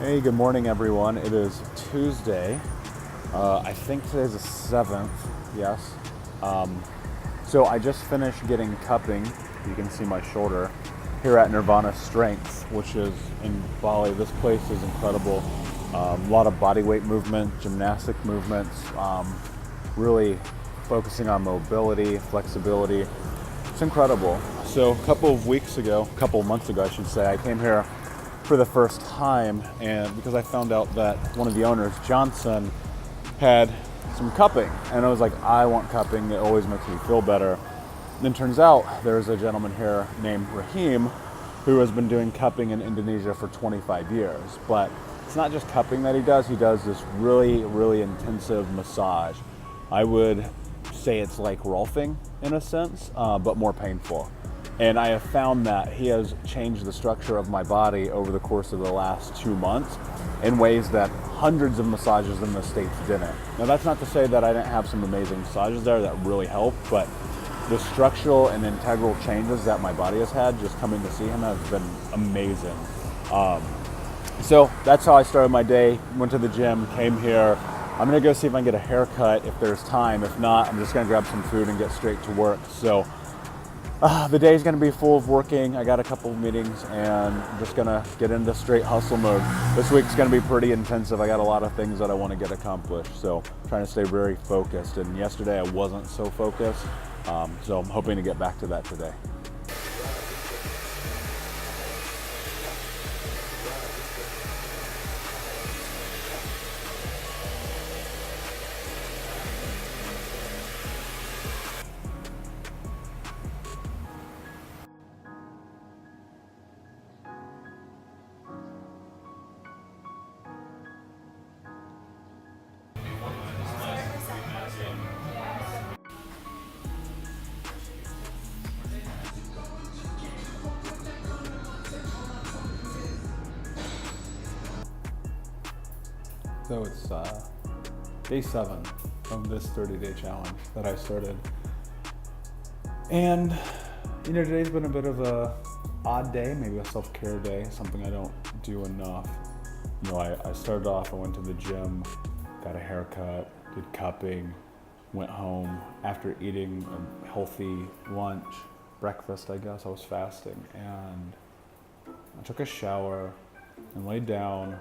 Hey, good morning, everyone. It is Tuesday. I think today's the 7th, yes. So I just finished getting cupping. You can see my shoulder here at Nirvana Strength, which is in Bali. This place is incredible. A lot of body weight movement, gymnastic movements, really focusing on mobility, flexibility. It's incredible. So a couple of months ago, I should say, I came here for the first time, and because I found out that one of the owners, Johnson, had some cupping, and I was like, I want cupping. It always makes me feel better. And then turns out there's a gentleman here named Rahim who has been doing cupping in Indonesia for 25 years. But it's not just cupping that he does this really, really intensive massage. I would say it's like Rolfing in a sense, but more painful. And I have found that he has changed the structure of my body over the course of the last 2 months in ways that hundreds of massages in the States didn't. Now, that's not to say that I didn't have some amazing massages there that really helped, but the structural and integral changes that my body has had just coming to see him have been amazing. So that's how I started my day. Went to the gym, came here. I'm gonna go see if I can get a haircut if there's time. If not, I'm just gonna grab some food and get straight to work. So the day is going to be full of working. I got a couple of meetings and I'm just going to get into straight hustle mode. This week's going to be pretty intensive. I got a lot of things that I want to get accomplished, so I'm trying to stay very focused. And yesterday I wasn't so focused, so I'm hoping to get back to that today. So it's day 7 of this 30-day challenge that I started. And, today's been a bit of a odd day, maybe a self-care day, something I don't do enough. I started off, I went to the gym, got a haircut, did cupping, went home after eating a healthy lunch, breakfast, I guess. I was fasting, and I took a shower and laid down.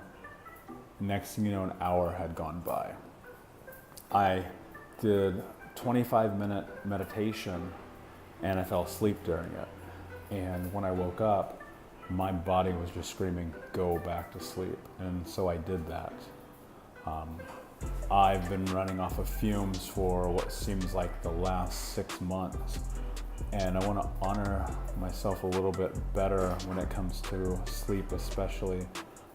Next thing you know, an hour had gone by. I did 25-minute meditation and I fell asleep during it. And when I woke up, my body was just screaming, go back to sleep. And so I did that. I've been running off of fumes for what seems like the last 6 months. And I want to honor myself a little bit better when it comes to sleep, especially.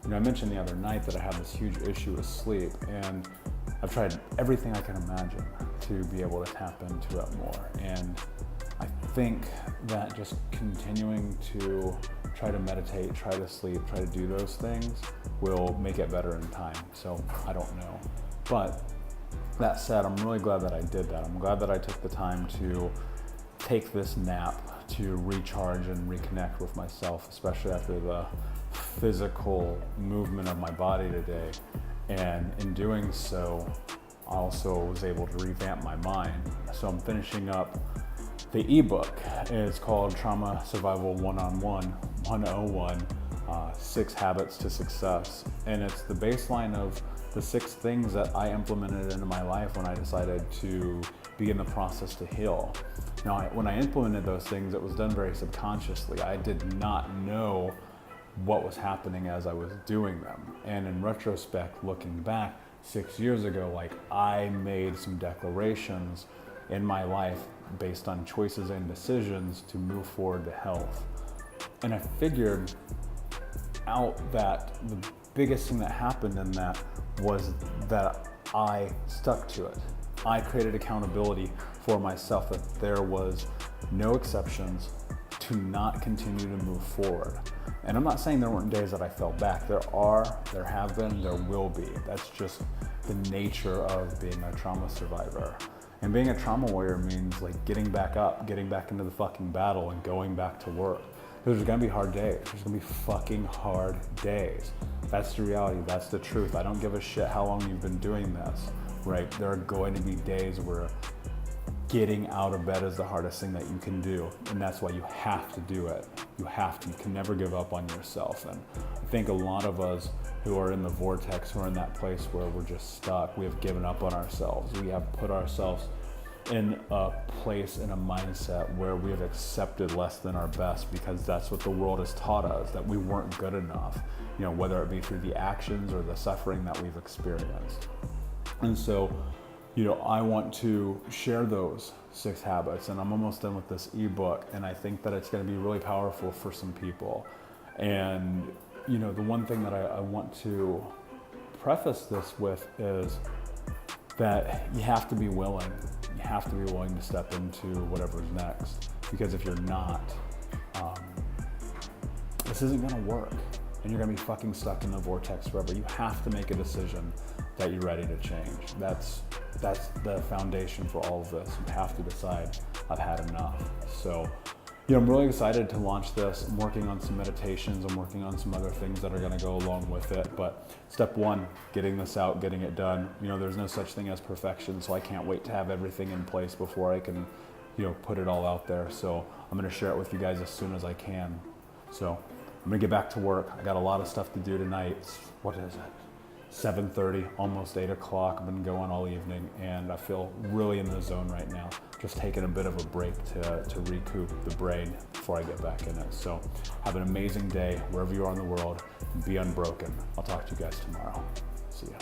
I mentioned the other night that I have this huge issue with sleep, and I've tried everything I can imagine to be able to tap into it more. And I think that just continuing to try to meditate, try to sleep, try to do those things will make it better in time. So I don't know. But that said, I'm really glad that I did that. I'm glad that I took the time to take this nap to recharge and reconnect with myself, especially after the physical movement of my body today. And in doing so, I also was able to revamp my mind. So I'm finishing up the ebook. It's called Trauma Survival 101, 6 Habits to Success. And it's the baseline of the 6 things that I implemented into my life when I decided to begin the process to heal. Now, when I implemented those things, it was done very subconsciously. I did not know what was happening as I was doing them. And in retrospect, looking back 6 years ago, I made some declarations in my life based on choices and decisions to move forward to health. And I figured out that the biggest thing that happened in that was that I stuck to it. I created accountability for myself, that there was no exceptions to not continue to move forward. And I'm not saying there weren't days that I fell back. There have been, there will be. That's just the nature of being a trauma survivor. And being a trauma warrior means getting back up, getting back into the fucking battle and going back to work. There's gonna be hard days. There's gonna be fucking hard days. That's the reality, that's the truth. I don't give a shit how long you've been doing this, right? There are going to be days where getting out of bed is the hardest thing that you can do. And that's why you have to do it. You have to, you can never give up on yourself. And I think a lot of us who are in the vortex, who are in that place where we're just stuck, we have given up on ourselves. We have put ourselves in a place, in a mindset where we have accepted less than our best because that's what the world has taught us, that we weren't good enough, you know, whether it be through the actions or the suffering that we've experienced. And so, you know, I want to share those 6 habits, and I'm almost done with this ebook, and I think that it's going to be really powerful for some people. And, you know, the one thing that I want to preface this with is that you have to be willing. You have to be willing to step into whatever's next, because if you're not, this isn't going to work, and you're going to be fucking stuck in the vortex forever. You have to make a decision that you're ready to change. That's the foundation for all of this. You have to decide, I've had enough. So, you know, I'm really excited to launch this. I'm working on some meditations. I'm working on some other things that are going to go along with it. But step 1, getting this out, getting it done. You know, there's no such thing as perfection, so I can't wait to have everything in place before I can, you know, put it all out there. So I'm going to share it with you guys as soon as I can. So I'm going to get back to work. I got a lot of stuff to do tonight. What is it? 7:30, almost 8 o'clock. I've been going all evening, and I feel really in the zone right now. Just taking a bit of a break to recoup the brain before I get back in it. So have an amazing day wherever you are in the world. Be unbroken. I'll talk to you guys tomorrow. See ya.